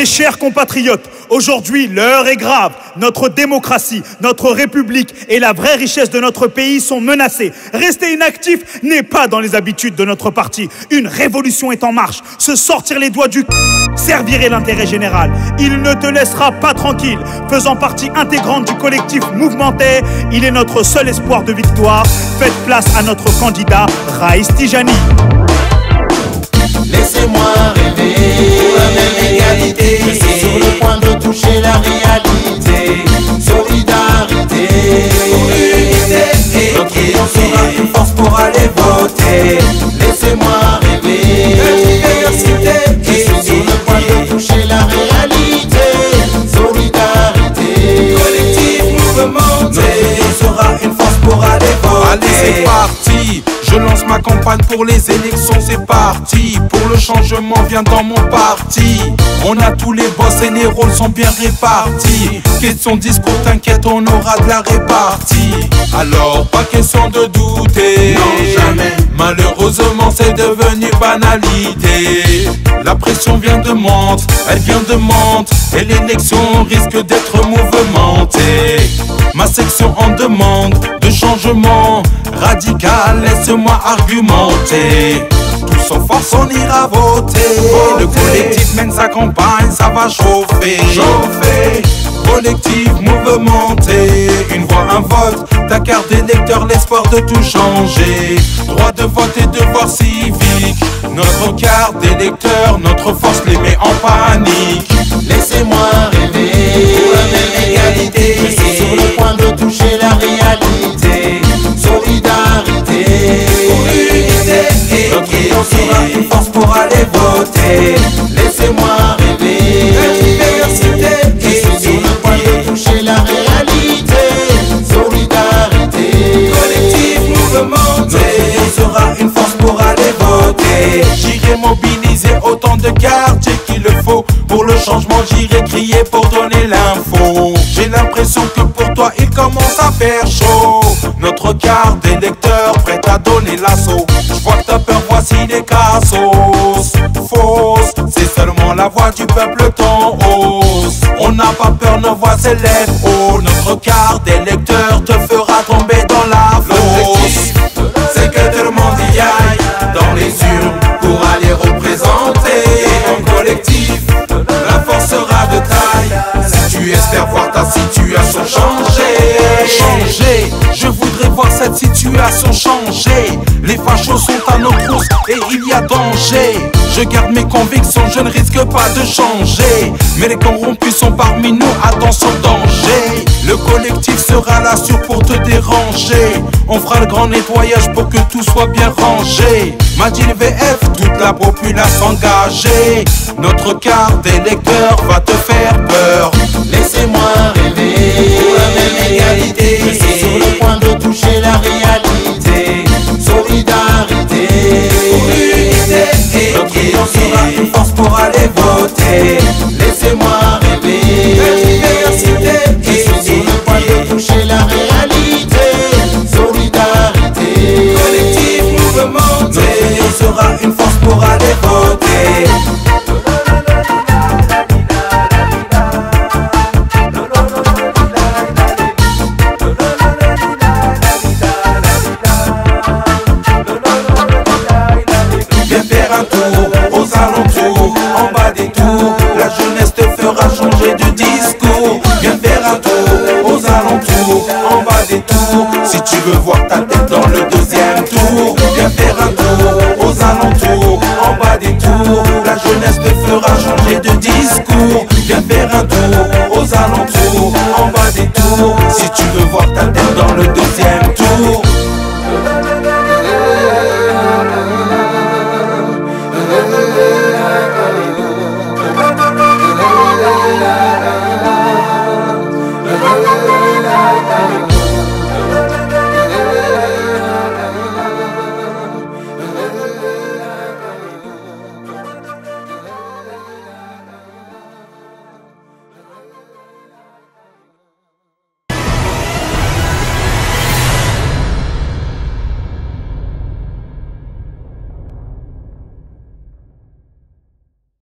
Mes chers compatriotes, aujourd'hui l'heure est grave. Notre démocratie, notre république et la vraie richesse de notre pays sont menacées. Rester inactif n'est pas dans les habitudes de notre parti. Une révolution est en marche. Se sortir les doigts du servirait l'intérêt général. Il ne te laissera pas tranquille. Faisant partie intégrante du collectif mouvementé, il est notre seul espoir de victoire. Faites place à notre candidat, Raïs Tijani. Laissez-moi rêver pour la même égalité. Je suis sur le point de toucher la réalité. Solidarité, unité. Notre union sera une force pour aller voter. Laissez-moi rêver. Diversité. Je suis sur le point de toucher la réalité. Solidarité, collectif, mouvementé. Notre union sera une force pour aller voter. Allez, c'est parti. Je lance ma campagne pour les élections, c'est parti. Pour le changement, viens dans mon parti. On a tous les boss et les rôles sont bien répartis. Question de discours, t'inquiète, on aura de la répartie. Alors, pas question de douter. Non, jamais. Malheureusement, c'est devenu banalité. La pression vient de Mantes, elle vient de Mantes. Et l'élection risque d'être mouvementée. Ma section en demande de changement radical, laisse-moi argumenter. Tous en force, on ira voter. Le collectif mène sa campagne, ça va chauffer. Collectif mouvementé, une voix, un vote. Ta carte d'électeur, l'espoir de tout changer. Droit de vote et devoir civique. Notre carte d'électeur, notre force les met en panique. Laissez-moi rêver pour la même égalité. Je suis sur le point de toucher la réalité. Solidarité, unité. Notre union sera une force pour aller voter. Laissez-moi rêver. Diversité. Je suis sur le point de toucher la réalité. Solidarité, collectif, mouvementé. Notre union sera une force pour aller voter. J'irai mobiliser autant de quartiers qu'il le faut. Pour le changement, j'irai crier pour donner l'info. J'ai l'impression que pour toi, il commence à faire chaud. Notre carte d'électeur prête à donner l'assaut. Je vois que t'as peur, voici les cassos. Fausse, c'est seulement la voix du peuple t'en hausse. On n'a pas peur, nos voix s'élèvent haut. Notre carte d'électeur te fera tomber dans la fosse. C'est que tout le monde y aille dans les urnes pour aller représenter ton collectif. La force sera de taille si tu espères voir ta situation changer. Je voudrais voir cette situation changer. Les fachos sont à nos trousses et il y a danger. Je garde mes convictions, je ne risque pas de changer. Mais les corrompus sont parmi nous, attention danger. Le collectif sera là sûr pour te déranger. On fera le grand nettoyage pour que tout soit bien rangé. M'a dit le VF, toute la population engagée. Notre carte d'électeur va te faire peur. Laissez-moi rêver pour la même égalité. Je suis sur le point de toucher la réalité. Solidarité, unité. Notre union sera une force pour aller voter. Laissez-moi rêver. Diversité. Je suis sur le point de toucher la réalité. Solidarité, collectif, mouvementé. Notre union sera une force pour aller voter. Aux alentours, en bas des tours, la jeunesse te fera changer de discours. Viens faire un tour aux alentours, en bas des tours. Si tu veux voir ta tête dans le deuxième tour, viens faire un tour aux alentours, en bas des tours. La jeunesse te fera changer de discours. Viens faire un tour aux alentours.